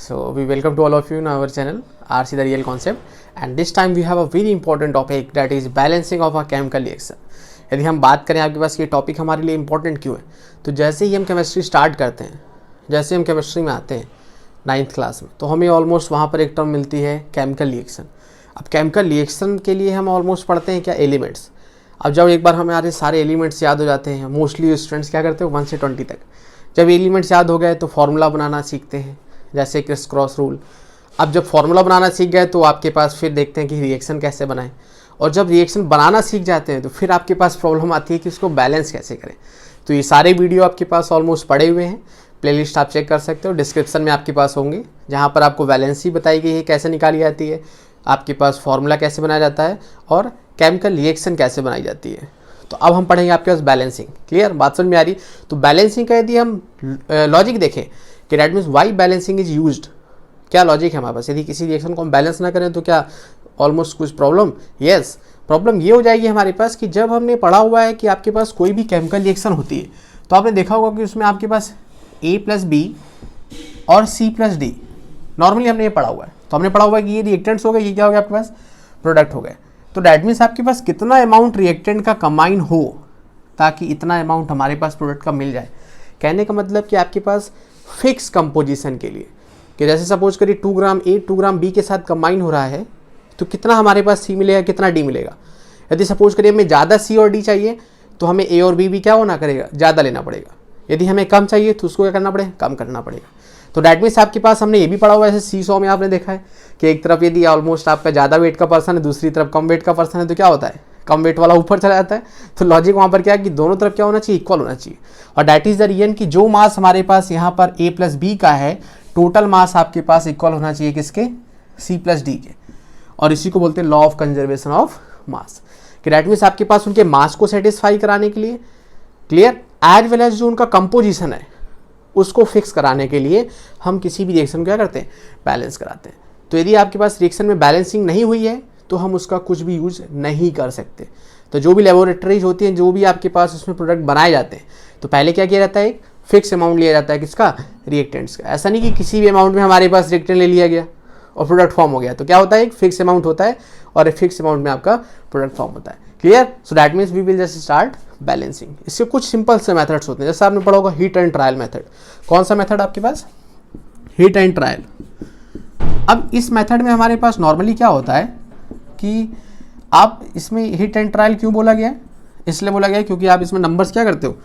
So we welcome to all of you in our channel RC the Real Concept, and this time we have a very important topic, that is balancing of a chemical reaction. यदि हम बात करें आपके पास ये topic हमारे लिए important क्यों है, तो जैसे ही हम केमिस्ट्री स्टार्ट करते हैं, जैसे हम केमिस्ट्री में आते हैं 9th क्लास में, तो हमें ऑलमोस्ट वहाँ पर एक टर्म मिलती है केमिकल रिएक्शन. अब केमिकल रिएक्शन के लिए हम ऑलमोस्ट पढ़ते हैं क्या, एलिमेंट्स. अब जब एक बार हमारे सारे एलिमेंट्स याद हो जाते हैं, मोस्टली स्टूडेंट्स क्या करते हैं 1 से 20 तक, जब एलिमेंट्स याद हो गए तो फार्मूला बनाना सीखते हैं, जैसे क्रिस क्रॉस रूल. अब जब फार्मूला बनाना सीख गए तो आपके पास फिर देखते हैं कि रिएक्शन कैसे बनाएं, और जब रिएक्शन बनाना सीख जाते हैं तो फिर आपके पास प्रॉब्लम आती है कि उसको बैलेंस कैसे करें. तो ये सारे वीडियो आपके पास ऑलमोस्ट पड़े हुए हैं, प्लेलिस्ट आप चेक कर सकते हो, डिस्क्रिप्शन में आपके पास होंगे, जहाँ पर आपको वैलेंसी बताई गई है कैसे निकाली जाती है, आपके पास फार्मूला कैसे बनाया जाता है और केमिकल रिएक्शन कैसे बनाई जाती है. तो अब हम पढ़ेंगे आपके पास बैलेंसिंग. क्लियर, बात समझ में आ रही. तो बैलेंसिंग का यदि हम लॉजिक देखें कि that means Y balancing is used, क्या लॉजिक है हमारे पास. यदि किसी रिएक्शन को हम बैलेंस ना करें तो क्या ऑलमोस्ट कुछ प्रॉब्लम. यस, प्रॉब्लम ये हो जाएगी हमारे पास कि जब हमने पढ़ा हुआ है कि आपके पास कोई भी केमिकल रिएक्शन होती है तो आपने देखा होगा कि उसमें आपके पास A+B और C+D, नॉर्मली हमने ये पढ़ा हुआ है. तो हमने पढ़ा हुआ है कि ये रिएक्टेंट्स हो गए, ये क्या हो गया आपके पास, प्रोडक्ट हो गए. तो डैट मीन्स आपके पास कितना अमाउंट रिएक्टेंट का कंबाइन हो ताकि इतना अमाउंट हमारे पास प्रोडक्ट का मिल जाए. कहने का मतलब कि आपके पास फिक्स कंपोजिशन के लिए, कि जैसे सपोज करिए 2 ग्राम A 2 ग्राम B के साथ कंबाइन हो रहा है तो कितना हमारे पास C मिलेगा, कितना D मिलेगा. यदि सपोज करिए हमें ज़्यादा C और D चाहिए तो हमें A और B भी क्या होना करेगा, ज़्यादा लेना पड़ेगा. यदि हमें कम चाहिए तो उसको क्या करना पड़ेगा, कम करना पड़ेगा. तो डैट मीन्स आपके पास हमने ये भी पढ़ा हुआ है, जैसे सीसॉ में आपने देखा है कि एक तरफ यदि ऑलमोस्ट आपका ज़्यादा वेट का पर्सन है, दूसरी तरफ कम वेट का पर्सन है, तो क्या होता है, कम वेट वाला ऊपर चला जाता है. तो लॉजिक वहाँ पर क्या है कि दोनों तरफ क्या होना चाहिए, इक्वल होना चाहिए. और डैट इज़ द रीजन कि जो मास हमारे पास यहाँ पर A+B का है, टोटल मास आपके पास इक्वल होना चाहिए किसके, C+D के. और इसी को बोलते हैं law of conservation of mass, कि डैट मीन्स आपके पास उनके मास को सेटिस्फाई कराने के लिए, क्लियर, एज वेल एज जो उनका कंपोजिशन है उसको फिक्स कराने के लिए हम किसी भी रिएक्शन को क्या करते हैं, बैलेंस कराते हैं. तो यदि आपके पास रिएक्शन में बैलेंसिंग नहीं हुई है तो हम उसका कुछ भी यूज नहीं कर सकते. तो जो भी लेबोरेटरीज होती हैं, जो भी आपके पास उसमें प्रोडक्ट बनाए जाते हैं, तो पहले क्या किया जाता है, एक फिक्स अमाउंट लिया जाता है किसका, रिएक्टेंट्स का. ऐसा नहीं कि किसी भी अमाउंट में हमारे पास रिएक्टेंट ले लिया गया और प्रोडक्ट फॉर्म हो गया. तो क्या होता है, एक फिक्स अमाउंट होता है और एक फिक्स अमाउंट में आपका प्रोडक्ट फॉर्म होता है. Clear. So that means we will just start balancing. इसके कुछ सिंपल से मेथड्स होते हैं, जैसे आपने पढ़ा होगा हीट एंड ट्रायल मेथड. कौन सा मेथड आपके पास, हीट एंड ट्रायल. अब इस मेथड में हमारे पास नॉर्मली क्या होता है कि आप इसमें हीट एंड ट्रायल क्यों बोला गया, इसलिए बोला गया क्योंकि आप इसमें नंबर्स क्या करते हो,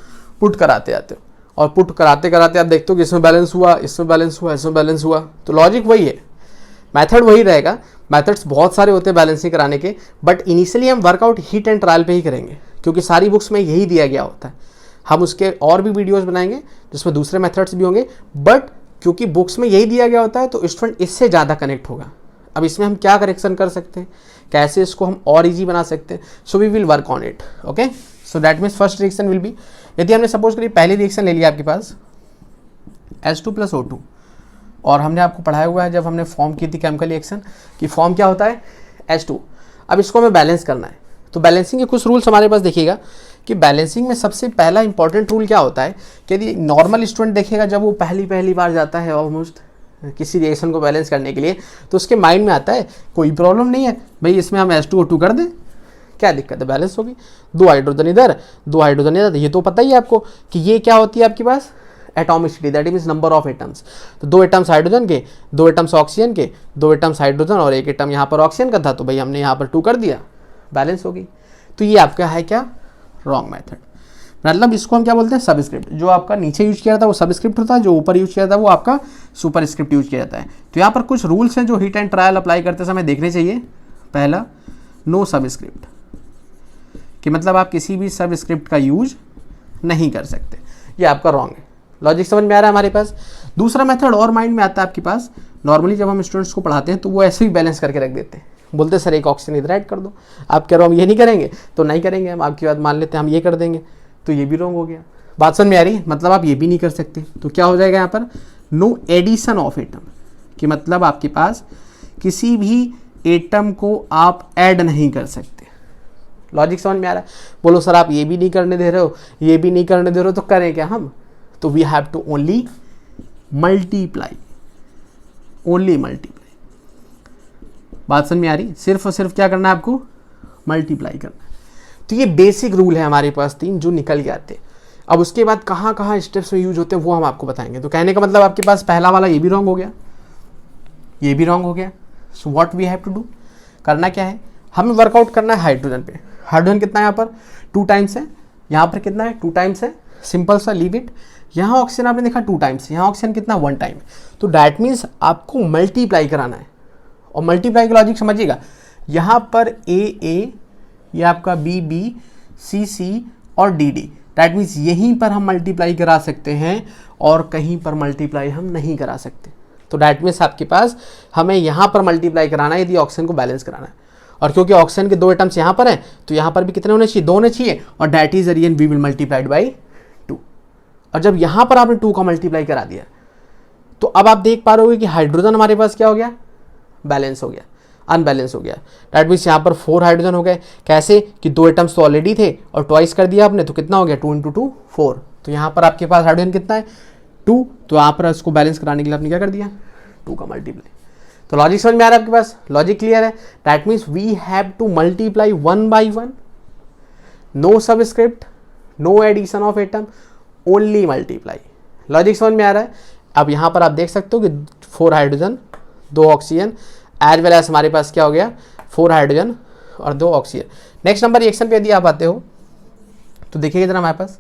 पुट कराते जाते हो, और पुट कराते कराते आप देखते हो कि इसमें बैलेंस हुआ, इसमें बैलेंस हुआ, इसमें बैलेंस हुआ. तो लॉजिक वही है, मेथड वही रहेगा. मेथड्स बहुत सारे होते हैं बैलेंसिंग कराने के, बट इनिशियली हम वर्कआउट हीट एंड ट्रायल पे ही करेंगे क्योंकि सारी बुक्स में यही दिया गया होता है. हम उसके और भी वीडियोस बनाएंगे जिसमें दूसरे मेथड्स भी होंगे, बट क्योंकि बुक्स में यही दिया गया होता है तो स्टूडेंट इससे ज़्यादा कनेक्ट होगा. अब इसमें हम क्या करेक्शन कर सकते हैं, कैसे इसको हम और ईजी बना सकते हैं, so we will work on it. Okay, so that means first reaction will be, यदि हमने सपोज करिए पहली रिएक्शन ले लिया आपके पास H2+O2, और हमने आपको पढ़ाया हुआ है जब हमने फॉर्म की थी केमिकल रिएक्शन कि फॉर्म क्या होता है, H2. अब इसको हमें बैलेंस करना है. तो बैलेंसिंग के कुछ रूल्स हमारे पास देखिएगा कि बैलेंसिंग में सबसे पहला इंपॉर्टेंट रूल क्या होता है कि यदि नॉर्मल स्टूडेंट देखेगा जब वो पहली बार जाता है ऑलमोस्ट किसी रिएक्शन को बैलेंस करने के लिए, तो उसके माइंड में आता है कोई प्रॉब्लम नहीं है भाई, इसमें हम H2O2 कर दें, क्या दिक्कत है, बैलेंस होगी. 2 हाइड्रोजन इधर, 2 हाइड्रोजन इधर. ये तो पता ही है आपको कि ये क्या होती है आपके पास, atomicity, that means number of atoms. तो 2 एटम्स हाइड्रोजन के, 2 एटम्स ऑक्सीजन के, 2 एटम्स हाइड्रोजन और 1 एटम यहाँ पर ऑक्सीजन का था, तो भाई हमने यहाँ पर 2 कर दिया, बैलेंस हो गई. तो ये आपका है क्या, रॉन्ग मेथड. मतलब इसको हम क्या बोलते हैं, सबस्क्रिप्ट. जो आपका नीचे यूज किया जाता है वो सबस्क्रिप्ट होता है, जो ऊपर यूज किया जाता है वो आपका सुपरस्क्रिप्ट यूज किया जाता है. तो यहाँ पर कुछ रूल्स हैं जो हीट एंड ट्रायल अप्लाई करते समय देखने चाहिए. पहला, नो सबस्क्रिप्ट, कि मतलब आप किसी भी सबस्क्रिप्ट का यूज नहीं कर सकते, ये आपका रॉन्ग है. लॉजिक समझ में आ रहा है हमारे पास. दूसरा मेथड और माइंड में आता है आपके पास, नॉर्मली जब हम स्टूडेंट्स को पढ़ाते हैं तो वो ऐसे ही बैलेंस करके रख देते हैं, बोलते सर एक ऑक्सीजन इधर ऐड कर दो. आप कह रहे हो हम ये नहीं करेंगे, तो नहीं करेंगे हम, आपकी बात मान लेते हैं, हम ये कर देंगे, तो ये भी रॉन्ग हो गया. बात समझ में आ रही, मतलब आप ये भी नहीं कर सकते. तो क्या हो जाएगा यहाँ पर, नो एडिशन ऑफ एटम, कि मतलब आपके पास किसी भी एटम को आप ऐड नहीं कर सकते. लॉजिक समझ में आ रहा है. बोलो सर आप ये भी नहीं करने दे रहे हो, ये भी नहीं करने दे रहे हो, तो करें क्या हम. तो we have to only multiply. Only multiply. बात समझ में आ रही? सिर्फ और सिर्फ क्या करना है आपको? मल्टीप्लाई करना है। तो ये बेसिक रूल है हमारे पास 3 जो निकल के आते हैं। अब उसके बाद कहाँ कहाँ स्टेप्स में यूज होते हैं वो हम आपको बताएंगे। तो कहने का मतलब आपके पास पहला वाला ये भी रॉन्ग हो गया, ये भी रॉन्ग हो गया। So what we have to do, करना क्या है, हमें वर्कआउट करना है हाइड्रोजन पे। हाइड्रोजन कितना है यहाँ पर? 2 टाइम्स है। यहाँ पर कितना है? 2 टाइम्स है। सिंपल सा, लीव इट। यहाँ ऑक्सीजन आपने देखा 2 टाइम्स, यहाँ ऑक्सीजन कितना? 1 टाइम। तो डैट मीन्स आपको मल्टीप्लाई कराना है। और मल्टीप्लाई का लॉजिक समझिएगा, यहाँ पर ए, ये आपका बी, सी और डी। डैट मीन्स यहीं पर हम मल्टीप्लाई करा सकते हैं और कहीं पर मल्टीप्लाई हम नहीं करा सकते। तो डैट मीन्स आपके पास हमें यहाँ पर मल्टीप्लाई कराना है यदि ऑक्सीजन को बैलेंस कराना है। और क्योंकि ऑक्सीजन के 2 एटम्स यहाँ पर हैं तो यहाँ पर भी कितने होने चाहिए? 2 होने चाहिए। और that is the reason we will multiplied by 2। और जब यहाँ पर आपने 2 का मल्टीप्लाई करा दिया तो अब आप देख पा रहे हो कि हाइड्रोजन हमारे पास क्या हो गया? बैलेंस हो गया, अनबैलेंस हो गया। डैट मीन्स यहाँ पर 4 हाइड्रोजन हो गए। कैसे कि 2 एटम्स तो ऑलरेडी थे और ट्वाइस कर दिया आपने, तो कितना हो गया? 2 × 2 4। तो यहाँ पर आपके पास हाइड्रोजन कितना है? 2। तो यहाँ पर इसको बैलेंस कराने के लिए आपने क्या कर दिया? 2 का मल्टीप्लाई। तो लॉजिक समझ में आ रहा है आपके पास? लॉजिक क्लियर है? That means we have to multiply 1 by 1, no subscript, no addition of atom, only multiply. Logic समझ में आ रहा है? अब यहाँ पर आप देख सकते हो कि 4 hydrogen 2 oxygen as well as हमारे पास क्या हो गया? 4 हाइड्रोजन और 2 ऑक्सीजन। नेक्स्ट नंबर रिएक्शन पे यदि आप आते हो तो देखिएगा जरा हमारे पास,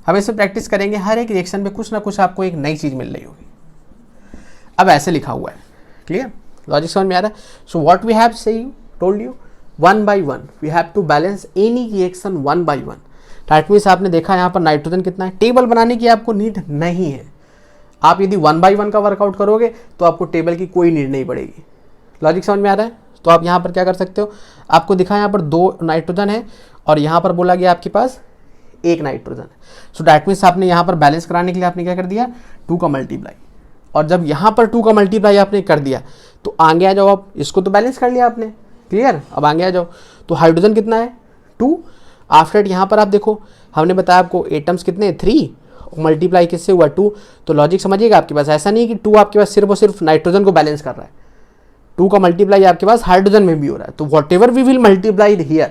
हम इसमें प्रैक्टिस करेंगे। हर एक रिएक्शन में कुछ ना कुछ आपको एक नई चीज़ मिल रही होगी। अब ऐसे लिखा हुआ है, क्लियर? लॉजिक समझ में आ रहा है? So what we have say you told you 1 by 1 we have to balance any reaction 1 by 1। That means आपने देखा यहाँ पर नाइट्रोजन कितना है? टेबल बनाने की आपको नीड नहीं है। आप यदि 1 by 1 का वर्कआउट करोगे तो आपको टेबल की कोई नीड नहीं पड़ेगी। लॉजिक समझ में आ रहा है? तो आप यहाँ पर क्या कर सकते हो, आपको दिखा यहाँ पर 2 नाइट्रोजन है और यहाँ पर बोला गया आपके पास 1 नाइट्रोजन है। सो डैट मीन्स आपने यहाँ पर बैलेंस कराने के लिए आपने क्या कर दिया? 2 का मल्टीप्लाई। और जब यहाँ पर 2 का मल्टीप्लाई आपने कर दिया तो आगे आ जाओ आप, इसको तो बैलेंस कर लिया आपने, क्लियर? अब आगे आ जाओ। तो हाइड्रोजन कितना है? 2। आफ्टर यहाँ पर आप देखो, हमने बताया आपको एटम्स कितने? 3। मल्टीप्लाई किससे हुआ? 2। तो लॉजिक समझिएगा आपके पास, ऐसा नहीं है कि 2 आपके पास सिर्फ और सिर्फ नाइट्रोजन को बैलेंस कर रहा है। 2 का मल्टीप्लाई आपके पास हाइड्रोजन में भी हो रहा है। तो whatever we will multiplied here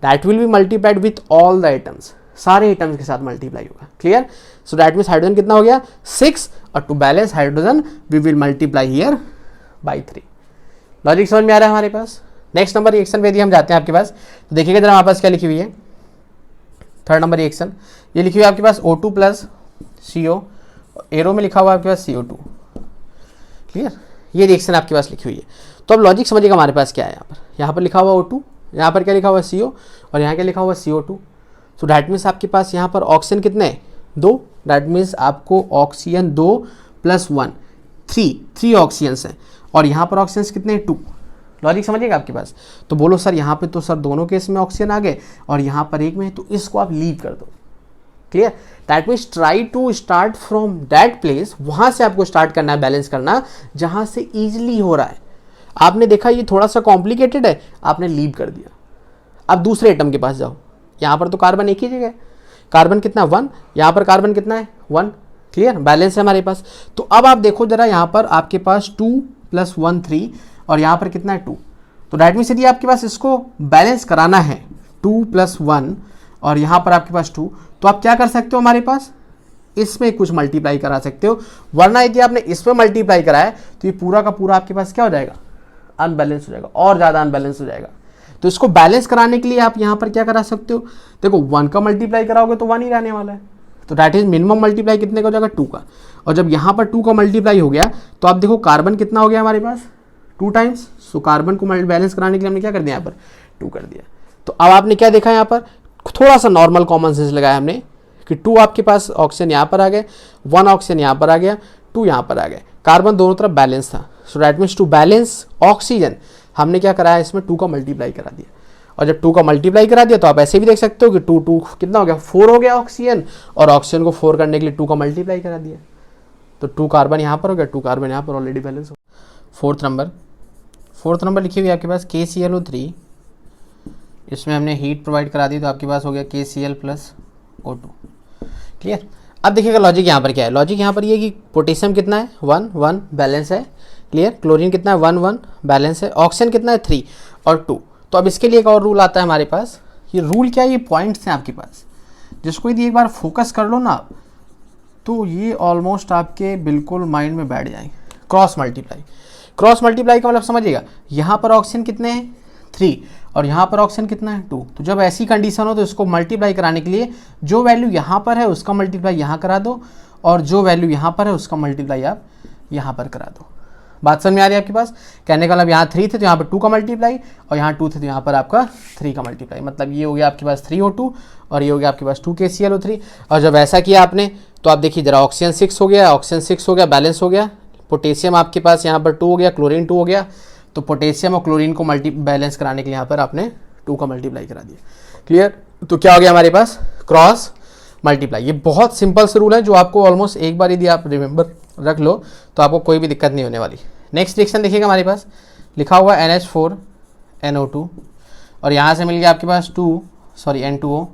that will be multiplied with all the atoms, सारे एटम्स के साथ मल्टीप्लाई होगा, clear? So that means hydrogen कितना हो गया? 6। और to balance hydrogen we will multiply here by 3। Logic समझ में आ रहा है हमारे पास? नेक्स्ट नंबर रिएक्शन पे यदि हम जाते हैं आपके पास, तो देखिएगा जरा हमारे पास क्या लिखी हुई है। 3rd नंबर रिएक्शन ये लिखी हुई है आपके पास O2 + CO, एरो में लिखा हुआ है आपके पास CO2, क्लियर? ये रिएक्शन आपके पास लिखी हुई है। तो अब लॉजिक समझिएगा हमारे पास क्या है। यहाँ पर लिखा हुआ O2, यहाँ पर क्या लिखा हुआ है? CO, और यहाँ क्या लिखा हुआ है? CO2। सो डैट मीन्स आपके पास यहाँ पर ऑक्सीजन कितने हैं? 2। डैट मीन्स आपको ऑक्सीजन 2 + 1 3 ऑक्सीजन हैं। और यहाँ पर ऑक्सीजन कितने हैं? 2। लॉजिक समझिएगा आपके पास? तो बोलो सर यहाँ पे तो सर दोनों केस में ऑक्सीजन आ गए और यहाँ पर एक में है, तो इसको आप लीव कर दो, clear? That means try to start from that place, वहाँ से आपको स्टार्ट करना है, बैलेंस करना जहाँ से ईजिली हो रहा है। आपने देखा ये थोड़ा सा कॉम्प्लिकेटेड है, आपने लीव कर दिया। अब दूसरे एटम के पास जाओ, यहाँ पर तो कार्बन एक ही जगह है, कार्बन कितना? 1। यहाँ पर कार्बन कितना है? 1, क्लियर? बैलेंस है हमारे पास। तो अब आप देखो जरा, यहाँ पर आपके पास 2 + 1 3 और यहाँ पर कितना है? 2। तो डैट मीन्स यदि आपके पास इसको बैलेंस कराना है 2 + 1 और यहाँ पर आपके पास 2, तो आप क्या कर सकते हो हमारे पास? इसमें कुछ मल्टीप्लाई करा सकते हो, वरना यदि आपने इसमें मल्टीप्लाई कराया तो ये पूरा का पूरा आपके पास क्या हो जाएगा? अनबैलेंस हो जाएगा, और ज़्यादा अनबैलेंस हो जाएगा। तो इसको बैलेंस कराने के लिए आप यहाँ पर क्या करा सकते हो? देखो 1 का मल्टीप्लाई कराओगे तो 1 ही रहने वाला है, तो डैट इज मिनिमम मल्टीप्लाई कितने का हो जाएगा? 2 का। और जब यहाँ पर 2 का मल्टीप्लाई हो गया तो आप देखो कार्बन कितना हो गया हमारे पास? 2 टाइम्स। सो कार्बन को बैलेंस कराने के लिए हमने क्या कर दिया? यहाँ पर 2 कर दिया। तो अब आपने क्या देखा? यहाँ पर थोड़ा सा नॉर्मल कॉमन सेंस लगाया हमने कि 2 आपके पास ऑक्सीजन यहाँ पर आ गए, 1 ऑक्सीजन यहाँ पर आ गया, 2 यहाँ पर आ गए, कार्बन दोनों तरफ बैलेंस था। So that means to balance oxygen हमने क्या कराया? इसमें 2 का मल्टीप्लाई करा दिया। और जब 2 का मल्टीप्लाई करा दिया तो आप ऐसे भी देख सकते हो कि 2 कितना हो गया? 4 हो गया ऑक्सीजन, और ऑक्सीजन को 4 करने के लिए 2 का मल्टीप्लाई करा दिया, तो 2 कार्बन यहाँ पर हो गया, 2 कार्बन यहाँ पर ऑलरेडी बैलेंस हो। 4th नंबर लिखी हुई है आपके पास KClO3, इसमें हमने हीट प्रोवाइड करा दी तो आपके पास हो गया KCl + O2, क्लियर? अब देखिएगा लॉजिक यहाँ पर क्या है। लॉजिक यहाँ पर ये कि पोटेशियम कितना है? 1 1 बैलेंस है, क्लियर, क्लोरीन कितना है 1 1 बैलेंस है, ऑक्सीजन कितना है 3 और 2। तो अब इसके लिए एक और रूल आता है हमारे पास, ये रूल क्या है, ये पॉइंट्स हैं आपके पास, जिसको यदि एक बार फोकस कर लो ना आप, तो ये ऑलमोस्ट आपके बिल्कुल माइंड में बैठ जाएंगे। क्रॉस मल्टीप्लाई, क्रॉस मल्टीप्लाई का मतलब समझिएगा, यहाँ पर ऑक्सीजन कितने हैं 3 और यहाँ पर ऑक्सीजन कितना है 2। तो जब ऐसी कंडीशन हो तो इसको मल्टीप्लाई कराने के लिए जो वैल्यू यहाँ पर है उसका मल्टीप्लाई यहाँ करा दो, और जो वैल्यू यहाँ पर है उसका मल्टीप्लाई आप यहाँ पर करा दो। बात समझ में आ रही है आपके पास? कहने का मतलब यहाँ 3 थे तो यहाँ पर 2 का मल्टीप्लाई, और यहाँ 2 थे तो यहाँ पर आपका 3 का मल्टीप्लाई। मतलब ये हो गया आपके पास 3O2 और ये हो गया आपके पास 2KClO3। और जब ऐसा किया आपने तो आप देखिए जरा, ऑक्सीजन 6 हो गया, ऑक्सीजन 6 हो गया, बैलेंस हो गया। पोटेशियम आपके पास यहाँ पर 2 हो गया, क्लोरीन 2 हो गया। तो पोटेशियम और क्लोरीन को बैलेंस कराने के लिए यहाँ पर आपने 2 का मल्टीप्लाई करा दिया। क्लियर? तो क्या हो गया हमारे पास? Cross multiply. ये बहुत सिंपल से रूल है जो आपको ऑलमोस्ट एक बार यदि आप रिमेंबर रख लो तो आपको कोई भी दिक्कत नहीं होने वाली। नेक्स्ट रिएक्शन देखिएगा, हमारे पास लिखा हुआ NH4NO2 और यहाँ से मिल गया आपके पास N2O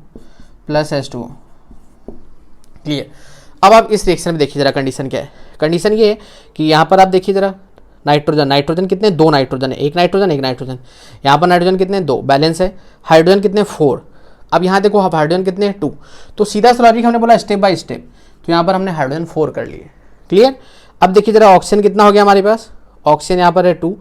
प्लस H2O। क्लियर? अब आप इस रिएक्शन में देखिए जरा, कंडीशन क्या है। कंडीशन ये है कि यहाँ पर आप देखिए जरा, नाइट्रोजन कितने, 2 नाइट्रोजन है, एक नाइट्रोजन। यहाँ पर नाइट्रोजन कितने, 2, बैलेंस है। हाइड्रोजन कितने, 4। अब यहाँ देखो हाइड्रोजन कितने, 2। तो सीधा सा लॉजिक हमने बोला स्टेप बाय स्टेप, तो यहाँ पर हमने हाइड्रोजन 4 कर लिए। क्लियर? अब देखिए जरा, ऑक्सीजन कितना हो गया हमारे पास, ऑक्सीजन यहाँ पर है 2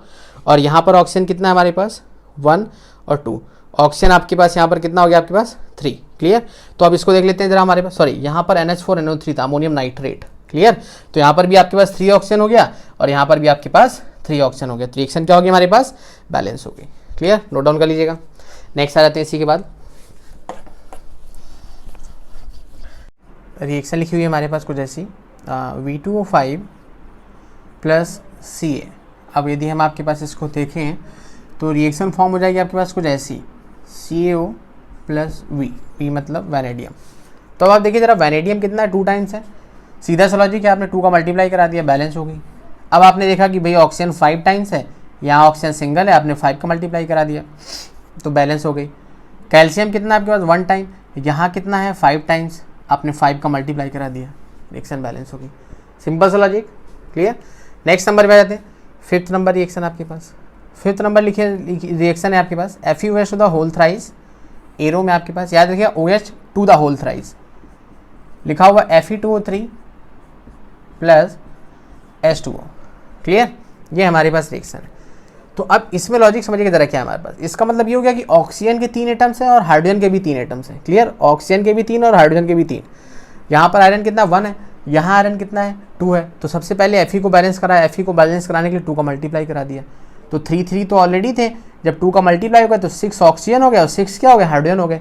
और यहाँ पर ऑक्सीजन कितना है हमारे पास 1 और 2। ऑक्सीजन आपके पास यहाँ पर कितना हो गया आपके पास 3। क्लियर? तो अब इसको देख लेते हैं जरा, हमारे पास सॉरी यहाँ पर NH4NO3 था, अमोनियम नाइट्रेट। क्लियर? तो यहाँ पर भी आपके पास 3 ऑक्सीजन हो गया और यहाँ पर भी आपके पास 3 ऑक्सीजन हो गया। तो रिएक्शन क्या होगी हमारे पास, बैलेंस होगी। क्लियर? नोट डाउन कर लीजिएगा। नेक्स्ट आ जाते हैं इसी के बाद, रिएक्शन लिखी हुई है हमारे पास कुछ ऐसी, V2O5 प्लस Ca। अब यदि हम आपके पास इसको देखें तो रिएक्शन फॉर्म हो जाएगी आपके पास कुछ ऐसी, CaO प्लस V मतलब वैनेडियम। तो अब आप देखिए जरा, वैनेडियम कितना है, 2 टाइम्स है। सीधा सा लॉजिक है, आपने 2 का मल्टीप्लाई करा दिया, बैलेंस हो गई। अब आपने देखा कि भाई ऑक्सीजन 5 टाइम्स है, यहाँ ऑक्सीजन सिंगल है, आपने 5 का मल्टीप्लाई करा दिया तो बैलेंस हो गई। कैल्शियम कितना है आपके पास 1 टाइम, यहाँ कितना है 5 टाइम्स, आपने 5 का मल्टीप्लाई करा दिया, रिएक्शन बैलेंस हो गई। सिंपल सा लॉजिक। क्लियर? नेक्स्ट नंबर पे आ जाते हैं, 5th नंबर रिएक्शन आपके पास। 5th नंबर लिखिए, रिएक्शन है आपके पास FeOH to the whole thrice, arrow में आपके पास याद रखिए OH to the whole thrice, लिखा हुआ Fe2O3 प्लस H2O। क्लियर? ये हमारे पास रिएक्शन है। तो अब इसमें लॉजिक समझिए जरा क्या है हमारे पास। इसका मतलब ये हो गया कि ऑक्सीजन के 3 एटम्स हैं और हाइड्रोजन के भी 3 एटम्स हैं। क्लियर? ऑक्सीजन के भी 3 और हाइड्रोजन के भी 3। यहाँ पर आयरन कितना 1 है, यहाँ आयरन कितना है 2 है। तो सबसे पहले Fe को बैलेंस करा, Fe को बैलेंस कराने के लिए 2 का मल्टीप्लाई करा दिया। तो 3 तो ऑलरेडी थे, जब 2 का मल्टीप्लाई हो गया तो 6 ऑक्सीजन हो गया और 6 क्या हो गया, हाइड्रोजन हो गए।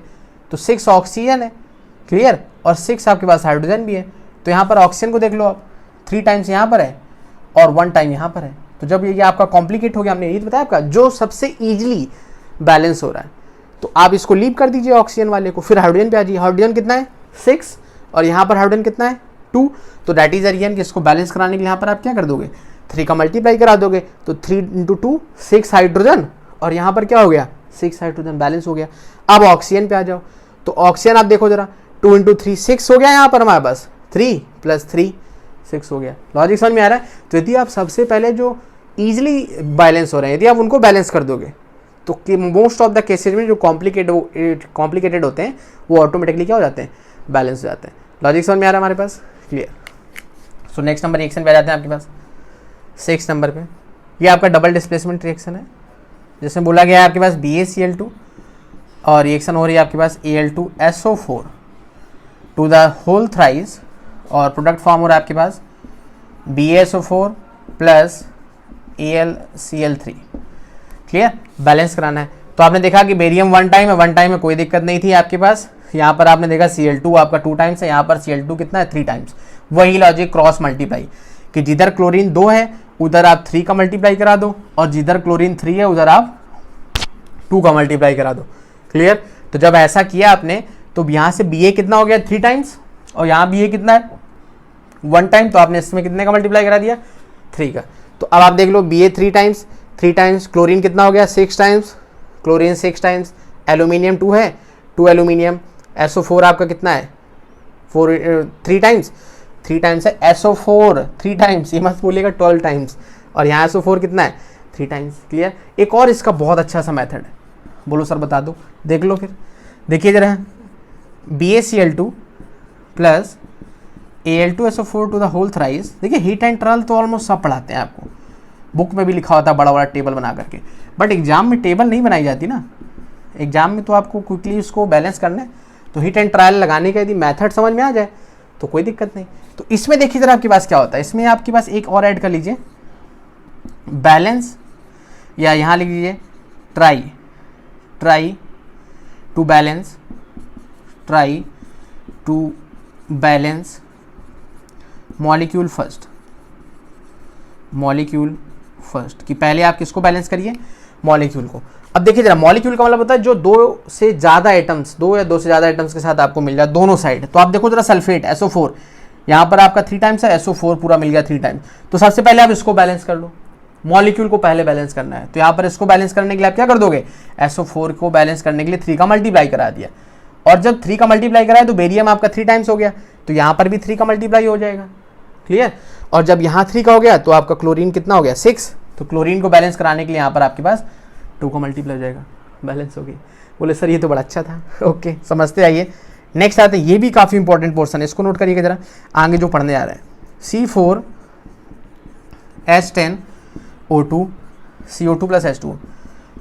तो 6 ऑक्सीजन है। क्लियर? और 6 आपके पास हाइड्रोजन भी है। तो यहाँ पर ऑक्सीजन को देख लो आप, 3 टाइम्स यहाँ पर है और 1 टाइम यहाँ पर है। तो जब ये आपका कॉम्प्लिकेट हो गया, हमने यही बताया आपका जो सबसे ईजिली बैलेंस हो रहा है, तो आप इसको लीव कर दीजिए ऑक्सीजन वाले को, फिर हाइड्रोजन पे आ जाइए। हाइड्रोजन कितना है 6 और यहाँ पर हाइड्रोजन कितना है 2। तो डैट इज अ रीजन कि इसको बैलेंस कराने के लिए यहाँ पर आप क्या कर दोगे, 3 का मल्टीप्लाई करा दोगे। तो 3 × 2 6 हाइड्रोजन और यहाँ पर क्या हो गया 6 हाइड्रोजन, बैलेंस हो गया। अब ऑक्सीजन पे आ जाओ, तो ऑक्सीजन आप देखो जरा, 2 × 3 6 हो गया, यहाँ पर हमारे पास 3 + 3 6 हो गया। लॉजिक समझ में आ रहा है? तो यदि आप सबसे पहले जो ईजिली बैलेंस हो रहे हैं, यदि आप उनको बैलेंस कर दोगे तो मोस्ट ऑफ द केसेज में जो कॉम्प्लिकेटेड होते हैं वो ऑटोमेटिकली क्या हो जाते हैं, बैलेंस हो जाते हैं। लॉजिक समझ में आ रहा है हमारे पास? Clear? So next number reaction पे आ जाते हैं आपके पास 6 नंबर पे। ये आपका डबल डिस्प्लेसमेंट रिएक्शन है, जिसमें बोला गया है आपके पास BaCl2 और रिएक्शन हो रही है आपके पास Al2SO4 to the whole thrice और प्रोडक्ट फॉर्म हो रहा है आपके पास BaSO4 plus AlCl3। Clear? Balance कराना है। तो आपने देखा कि बेरियम 1 टाइम है, 1 टाइम में कोई दिक्कत नहीं थी आपके पास। यहाँ पर आपने देखा Cl2 आपका 2 टाइम्स है, यहाँ पर Cl2 कितना है 3 टाइम्स। वही लॉजिक क्रॉस मल्टीप्लाई कि जिधर क्लोरीन 2 है उधर आप 3 का मल्टीप्लाई करा दो और जिधर क्लोरीन 3 है उधर आप 2 का मल्टीप्लाई करा दो। क्लियर? तो जब ऐसा किया आपने तो यहाँ से Ba कितना हो गया 3 टाइम्स और यहाँ Ba कितना है 1 टाइम, तो आपने इसमें कितने का मल्टीप्लाई करा दिया 3 का। तो अब आप देख लो Ba 3 टाइम्स, क्लोरीन कितना हो गया 6 टाइम्स, क्लोरीन 6 टाइम्स, एल्यूमिनियम 2 है 2 एल्यूमिनियम, SO4 आपका कितना है 3 टाइम्स है, SO4 3 टाइम्स, ये मत बोलिएगा 12 टाइम्स, और यहाँ SO4 कितना है 3 टाइम्स। क्लियर। एक और इसका बहुत अच्छा सा मेथड है, बोलो सर बता दो, देख लो फिर। देखिए जरा, BaCl2 plus Al2SO4 to the whole thrice. देखिए हीट एंड ट्रायल तो ऑलमोस्ट सब पढ़ाते हैं आपको, बुक में भी लिखा होता है बड़ा बड़ा टेबल बना करके, बट एग्जाम में टेबल नहीं बनाई जाती ना, एग्जाम में तो आपको क्विकली उसको बैलेंस करना है। तो हीट एंड ट्रायल लगाने का यदि मेथड समझ में आ जाए तो कोई दिक्कत नहीं। तो इसमें देखिए जरा आपके पास क्या होता है, इसमें आपके पास एक और ऐड कर लीजिए, बैलेंस, या यहाँ लिख लीजिए try to balance molecule first, कि पहले आप किसको बैलेंस करिए, मॉलिक्यूल को। अब देखिए जरा, मॉलिक्यूल का मतलब होता है जो दो से ज़्यादा एटम्स के साथ आपको मिल जाए दोनों साइड। तो आप देखो जरा, सल्फेट SO4 यहाँ पर आपका 3 टाइम्स है, SO4 पूरा मिल गया 3 टाइम्स। तो सबसे पहले आप इसको बैलेंस कर लो, मॉलिक्यूल को पहले बैलेंस करना है। तो यहाँ पर इसको बैलेंस करने के लिए आप क्या कर दोगे, SO4 को बैलेंस करने के लिए 3 का मल्टीप्लाई करा दिया, और जब 3 का मल्टीप्लाई कराया तो बेरियम आपका 3 टाइम्स हो गया, तो यहाँ पर भी 3 का मल्टीप्लाई हो जाएगा। क्लियर। और जब यहाँ 3 का हो गया तो आपका क्लोरीन कितना हो गया 6, तो क्लोरीन को बैलेंस कराने के लिए यहाँ पर आपके पास 2 का मल्टीप्लाई हो जाएगा, बैलेंस हो गई। बोले सर ये तो बड़ा अच्छा था। ओके, समझते आइए। नेक्स्ट आते हैं, ये भी काफ़ी इंपॉर्टेंट पोर्सन है, इसको नोट करिएगा जरा, आगे जो पढ़ने जा रहा है। C4H10O2 CO2 plus H2O।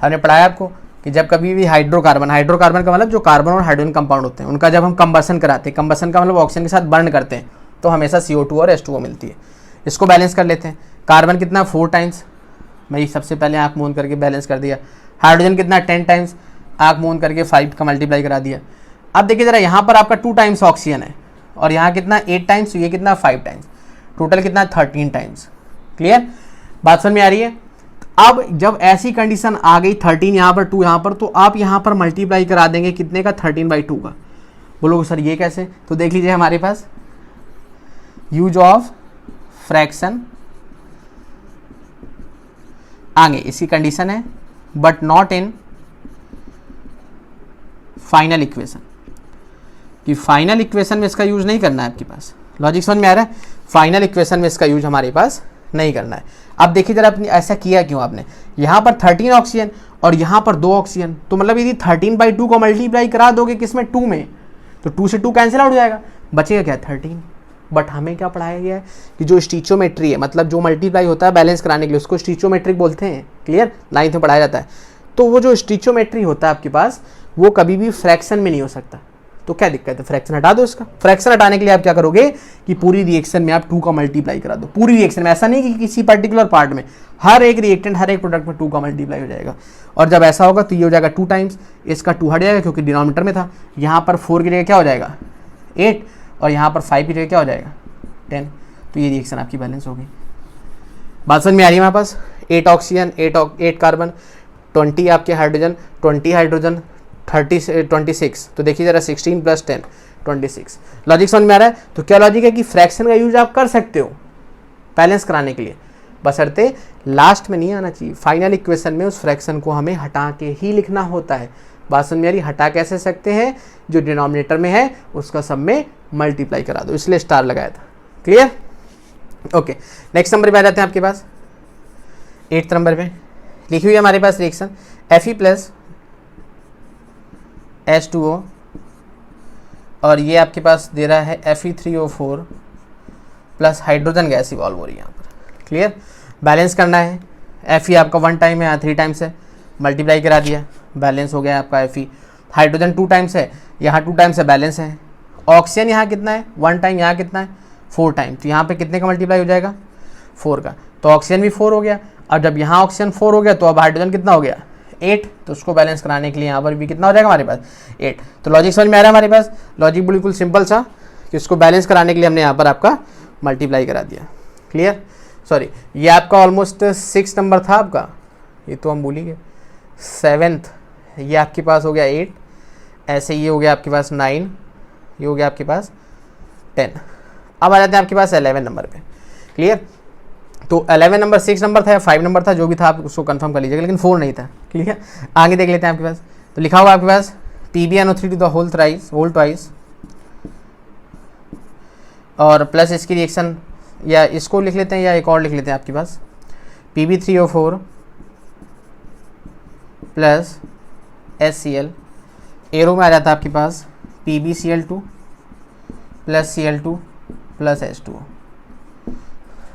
हमने पढ़ाया आपको कि जब कभी भी हाइड्रोकार्बन का मतलब जो कार्बन और हाइड्रोजन कंपाउंड होते हैं, उनका जब हम कंबसन कराते हैं, कंबसन का मतलब ऑक्सीजन के साथ बर्न करते हैं, तो हमेशा CO2 और H2O मिलती है। इसको बैलेंस कर लेते हैं। कार्बन कितना 4 टाइम्स, मैं सबसे पहले आँख मूंद करके बैलेंस कर दिया। हाइड्रोजन कितना 10 टाइम्स, आँख मूंद करके 5 का मल्टीप्लाई करा दिया। अब देखिए जरा, यहाँ पर आपका 2 टाइम्स ऑक्सीजन है, और यहाँ कितना 8 टाइम्स, ये कितना 5 टाइम्स, टोटल कितना 13 टाइम्स। क्लियर, बात समझ में आ रही है। अब जब ऐसी कंडीशन आ गई, 13 यहाँ पर 2 यहाँ पर, तो आप यहाँ पर मल्टीप्लाई करा देंगे कितने का, 13/2 का। बोलोगे सर ये कैसे, तो देख लीजिए हमारे पास यूज ऑफ फ्रैक्शन आगे इसकी कंडीशन है, but not in final equation, कि फाइनल इक्वेशन में इसका यूज नहीं करना है आपके पास। लॉजिक समझ में आ रहा है, फाइनल इक्वेशन में इसका यूज हमारे पास नहीं करना है। अब देखिए जरा, अपनी ऐसा किया क्यों आपने, यहाँ पर 13 ऑक्सीजन और यहाँ पर 2 ऑक्सीजन, तो मतलब यदि 13/2 को मल्टीप्लाई करा दोगे किसमें, 2 में, तो 2 से 2 कैंसिल आउट हो जाएगा, बचेगा क्या 13। बट हमें क्या पढ़ाया गया है कि जो स्टीचोमेट्री है, मतलब जो मल्टीप्लाई होता है बैलेंस कराने के लिए, उसको स्टीचोमेट्रिक बोलते हैं। क्लियर, 9th में पढ़ाया जाता है। तो वो जो स्टीचोमेट्री होता है आपके पास, वो कभी भी फ्रैक्शन में नहीं हो सकता। तो क्या दिक्कत है, फ्रैक्शन हटा दो इसका। फ्रैक्शन हटाने के लिए आप क्या करोगे कि पूरी रिएक्शन में आप 2 का मल्टीप्लाई करा दो, पूरी रिएक्शन में, ऐसा नहीं कि किसी पर्टिकुलर पार्ट में, हर एक रिएक्टेंट, हर एक प्रोडक्ट में 2 का मल्टीप्लाई हो जाएगा। और जब ऐसा होगा तो ये हो जाएगा 2 टाइम्स, इसका 2 हट जाएगा क्योंकि डिनोमिनेटर में था। यहाँ पर 4 की जगह क्या हो जाएगा 8, और यहाँ पर 5 की जगह क्या हो जाएगा 10। तो ये रिएक्शन आपकी बैलेंस हो गई। बात समझ में आ रही है हमारे पास, 8 ऑक्सीजन, 8 कार्बन, 20 आपके हाइड्रोजन, 20 हाइड्रोजन, 26। तो देखिए जरा, 16 + 10 26। लॉजिक समझ में आ रहा है। तो क्या लॉजिक है कि फ्रैक्शन का यूज आप कर सकते हो बैलेंस कराने के लिए, बशर्ते लास्ट में नहीं आना चाहिए। फाइनल इक्वेशन में उस फ्रैक्शन को हमें हटा के ही लिखना होता है। बात समझ में आ रही, हटा कैसे सकते हैं, जो डिनोमिनेटर में है उसका सब में मल्टीप्लाई करा दो, इसलिए स्टार लगाया था। Clear, okay. नेक्स्ट नंबर पे आ जाते हैं आपके पास, 8th नंबर पे लिखी हुई है हमारे पास रिएक्शन Fe + H2O, और ये आपके पास दे रहा है Fe3O4 plus hydrogen gas evolve हो रही है यहाँ पर। क्लियर, बैलेंस करना है। Fe आपका 1 टाइम है, यहाँ 3 टाइम्स है, मल्टीप्लाई करा दिया, बैलेंस हो गया आपका Fe। हाइड्रोजन 2 टाइम्स है, यहाँ 2 टाइम्स है, बैलेंस है। ऑक्सीजन यहाँ कितना है 1 टाइम, यहाँ कितना है 4 टाइम, तो यहाँ पे कितने का मल्टीप्लाई हो जाएगा 4 का, तो ऑक्सीजन भी 4 हो गया। और जब यहाँ ऑक्सीजन 4 हो गया तो अब हाइड्रोजन कितना हो गया 8, तो उसको बैलेंस कराने के लिए यहाँ पर भी कितना हो जाएगा हमारे पास 8। तो लॉजिक समझ में आ रहा है हमारे पास, लॉजिक बिल्कुल सिंपल सा, कि उसको बैलेंस कराने के लिए हमने यहाँ पर आपका मल्टीप्लाई करा दिया। क्लियर, सॉरी ये आपका ऑलमोस्ट 6 नंबर था आपका, ये तो हम भूल ही गए। 7th ये आपके पास हो गया 8, ऐसे ये हो गया आपके पास 9, ये हो गया आपके पास 10। अब आ जाते हैं आपके पास 11 नंबर पे। क्लियर, तो 11 नंबर 6 नंबर था या 5 नंबर था, जो भी था आप उसको कंफर्म कर लीजिएगा, लेकिन 4 नहीं था। क्लियर, आगे देख लेते हैं आपके पास। तो लिखा हुआ आपके पास PbNO3 to the whole twice, और प्लस इसकी रिएक्शन, या इसको लिख लेते हैं या एक और लिख लेते हैं आपके पास Pb3O4 प्लस HCl, एरो में आ जाता है आपके पास PbCl2 plus Cl2 plus H2O।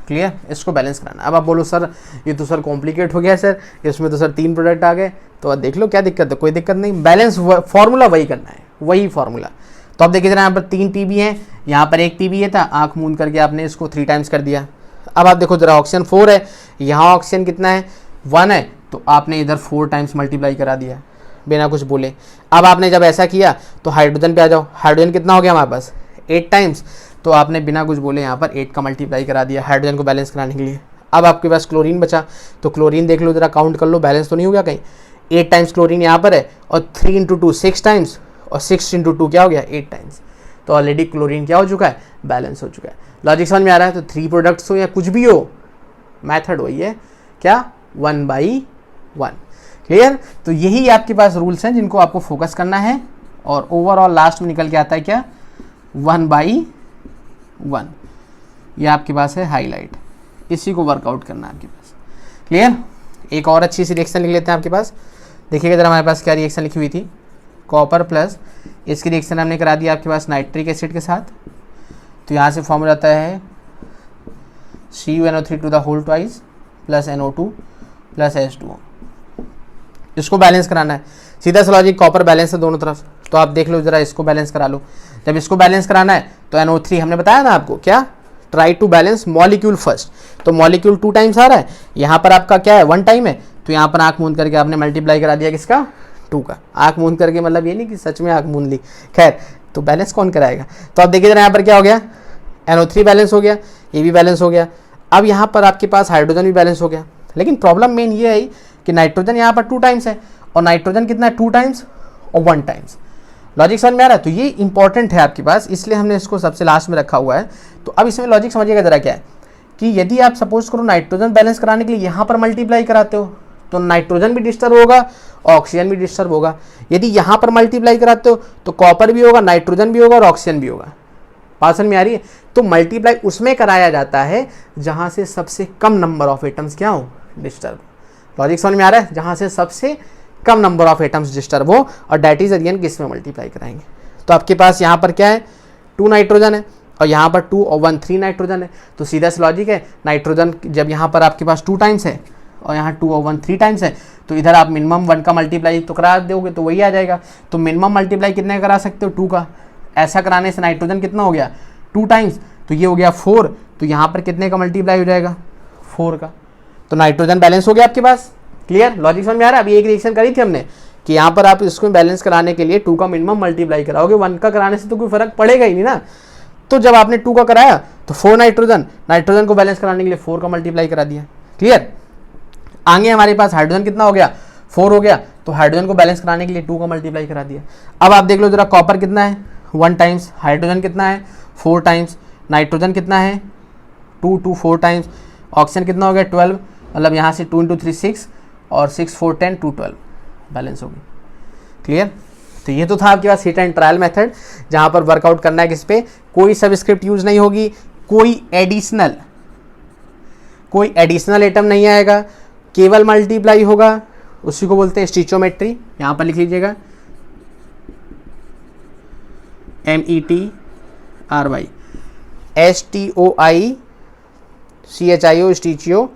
Clear, इसको बैलेंस कराना। अब आप बोलो सर ये तो सर कॉम्प्लिकेट हो गया सर, इसमें तो सर 3 प्रोडक्ट आ गए, तो देख लो क्या दिक्कत है, कोई दिक्कत नहीं, बैलेंस फॉर्मूला वही करना है, वही फॉर्मूला। तो अब देखिए जरा, यहाँ पर 3 Pb है, यहाँ पर 1 Pb है था, आँख मूंद करके आपने इसको 3 टाइम्स कर दिया। अब आप देखो जरा, ऑक्सीजन 4 है, यहाँ ऑक्सीजन कितना है 1 है, तो आपने इधर 4 टाइम्स मल्टीप्लाई करा दिया बिना कुछ बोले। अब आपने जब ऐसा किया तो हाइड्रोजन पे आ जाओ, हाइड्रोजन कितना हो गया हमारे पास 8 टाइम्स, तो आपने बिना कुछ बोले यहाँ पर 8 का मल्टीप्लाई करा दिया हाइड्रोजन को बैलेंस कराने के लिए। अब आपके पास क्लोरीन बचा, तो क्लोरीन देख लो जरा, काउंट कर लो, बैलेंस तो नहीं हो गया कहीं। 8 टाइम्स क्लोरीन यहाँ पर है, और 3 × 2 6 टाइम्स, और 6 × 2 क्या हो गया 8 टाइम्स। तो ऑलरेडी क्लोरीन क्या हो चुका है, बैलेंस हो चुका है। लॉजिक समझ में आ रहा है? तो 3 प्रोडक्ट्स हो या कुछ भी हो, मैथड वही है क्या, 1/1। क्लियर? तो यही आपके पास रूल्स हैं जिनको आपको फोकस करना है, और ओवरऑल लास्ट में निकल के आता है क्या, 1/1। ये आपके पास है हाईलाइट, इसी को वर्कआउट करना है आपके पास। क्लियर? एक और अच्छी सी रिएक्शन लिख लेते हैं आपके पास। देखिएगा जरा, हमारे पास क्या रिएक्शन लिखी हुई थी, कॉपर प्लस, इसकी रिएक्शन हमने करा दिया आपके पास नाइट्रिक एसिड के साथ। तो यहाँ से फॉर्मूला आता है CuNO3 plus NO2 plus H2O। इसको बैलेंस कराना है, सीधा सा लॉजिक, कॉपर बैलेंस है दोनों तरफ, तो आप देख लो जरा, इसको बैलेंस करा लो। जब इसको बैलेंस कराना है तो NO3 हमने बताया ना आपको, क्या, try to balance molecule first, तो मॉलिक्यूल 2 टाइम्स आ रहा है, यहाँ पर आपका क्या है 1 टाइम है, तो यहाँ पर आँख मूंद करके आपने मल्टीप्लाई करा दिया किसका, 2 का। आँख मूंद करके मतलब ये नहीं कि सच में आँख मूंद ली, खैर, तो बैलेंस कौन कराएगा। तो आप देखिए जरा, यहाँ पर क्या हो गया, NO3 बैलेंस हो गया, ये भी बैलेंस हो गया। अब यहाँ पर आपके पास हाइड्रोजन भी बैलेंस हो गया, लेकिन प्रॉब्लम मेन ये है कि नाइट्रोजन यहाँ पर 2 टाइम्स है, और नाइट्रोजन कितना है 2 टाइम्स और 1 टाइम्स। लॉजिक समझ में आ रहा है? तो ये इंपॉर्टेंट है आपके पास, इसलिए हमने इसको सबसे लास्ट में रखा हुआ है। तो अब इसमें लॉजिक समझिएगा जरा क्या है, कि यदि आप सपोज करो नाइट्रोजन बैलेंस कराने के लिए यहाँ पर मल्टीप्लाई कराते हो, तो नाइट्रोजन भी डिस्टर्ब होगा, ऑक्सीजन भी डिस्टर्ब होगा। यदि यहाँ पर मल्टीप्लाई कराते हो तो कॉपर भी होगा, नाइट्रोजन भी होगा, और ऑक्सीजन भी होगा। बात समझ में आ रही है? तो मल्टीप्लाई उसमें कराया जाता है जहाँ से सबसे कम नंबर ऑफ एटम्स क्या हो, डिस्टर्ब। लॉजिक समझ में आ रहा है? जहाँ से सबसे कम नंबर ऑफ एटम्स डिस्टर्ब हो, और डेट इज अगेन किस में मल्टीप्लाई कराएंगे। तो आपके पास यहाँ पर क्या है 2 नाइट्रोजन है, और यहाँ पर 2 और 1 3 नाइट्रोजन है। तो सीधा सा लॉजिक है, नाइट्रोजन जब यहाँ पर आपके पास 2 टाइम्स है, और यहाँ 2 और 1 3 टाइम्स है, तो इधर आप मिनिमम 1 का मल्टीप्लाई तो करा दोगे तो वही आ जाएगा। तो मिनिमम मल्टीप्लाई कितने का करा सकते हो, 2 का। ऐसा कराने से नाइट्रोजन कितना हो गया 2 टाइम्स, तो ये हो गया 4, तो यहाँ पर कितने का मल्टीप्लाई हो जाएगा 4 का। तो नाइट्रोजन बैलेंस हो गया आपके पास। क्लियर? लॉजिक समझ में आ रहा है? अभी एक रिएक्शन करी थी हमने कि यहाँ पर आप इसको बैलेंस कराने के लिए 2 का मिनिमम मल्टीप्लाई कराओगे, 1 का कराने से तो कोई फर्क पड़ेगा ही नहीं ना। तो जब आपने 2 का कराया तो 4 नाइट्रोजन को बैलेंस कराने के लिए 4 का मल्टीप्लाई करा दिया। क्लियर? आगे हमारे पास हाइड्रोजन कितना हो गया 4 हो गया, तो हाइड्रोजन को बैलेंस कराने के लिए 2 का मल्टीप्लाई करा दिया। अब आप देख लो जरा, कॉपर कितना है 1 टाइम्स, हाइड्रोजन कितना है 4 टाइम्स, नाइट्रोजन कितना है 2 2 4 टाइम्स, ऑक्सीजन कितना हो गया 12, मतलब यहाँ से 2 × 3 6, और 6 4 10 2 12, बैलेंस हो गई। क्लियर? तो ये तो था आपके पास हिट एंड ट्रायल मेथड, जहाँ पर वर्कआउट करना है किस पे, कोई सबस्क्रिप्ट यूज नहीं होगी, कोई एडिशनल एटम नहीं आएगा, केवल मल्टीप्लाई होगा, उसी को बोलते हैं स्टिचोमेट्री। यहाँ पर लिख लीजिएगा METRY, STOICHIO, स्टिचियो,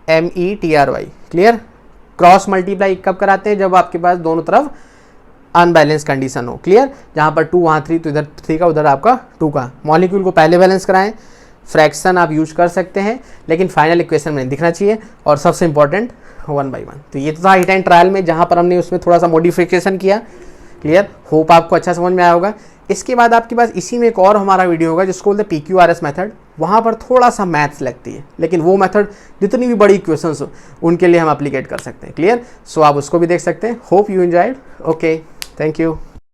METRY। Clear? Cross multiply कब कराते हैं, जब आपके पास दोनों तरफ अनबैलेंस कंडीशन हो। क्लियर? जहाँ पर 2 वहाँ 3, तो इधर 3 का उधर आपका 2 का। मॉलिक्यूल को पहले बैलेंस कराएं, फ्रैक्शन आप यूज कर सकते हैं, लेकिन फाइनल इक्वेशन में दिखना चाहिए, और सबसे इंपॉर्टेंट 1/1। तो ये तो था हिट एंड ट्रायल में, जहाँ पर हमने उसमें थोड़ा सा मॉडिफिकेशन किया। क्लियर? होप आपको अच्छा समझ में आया होगा। इसके बाद आपके पास इसी में एक और हमारा वीडियो होगा जिसको बोलते हैं PQRS मेथड। वहाँ पर थोड़ा सा मैथ्स लगती है, लेकिन वो मेथड जितनी भी बड़ी इक्वेशंस हो उनके लिए हम अप्लीकेट कर सकते हैं। क्लियर? सो आप उसको भी देख सकते हैं। Hope you enjoyed. Okay, thank you.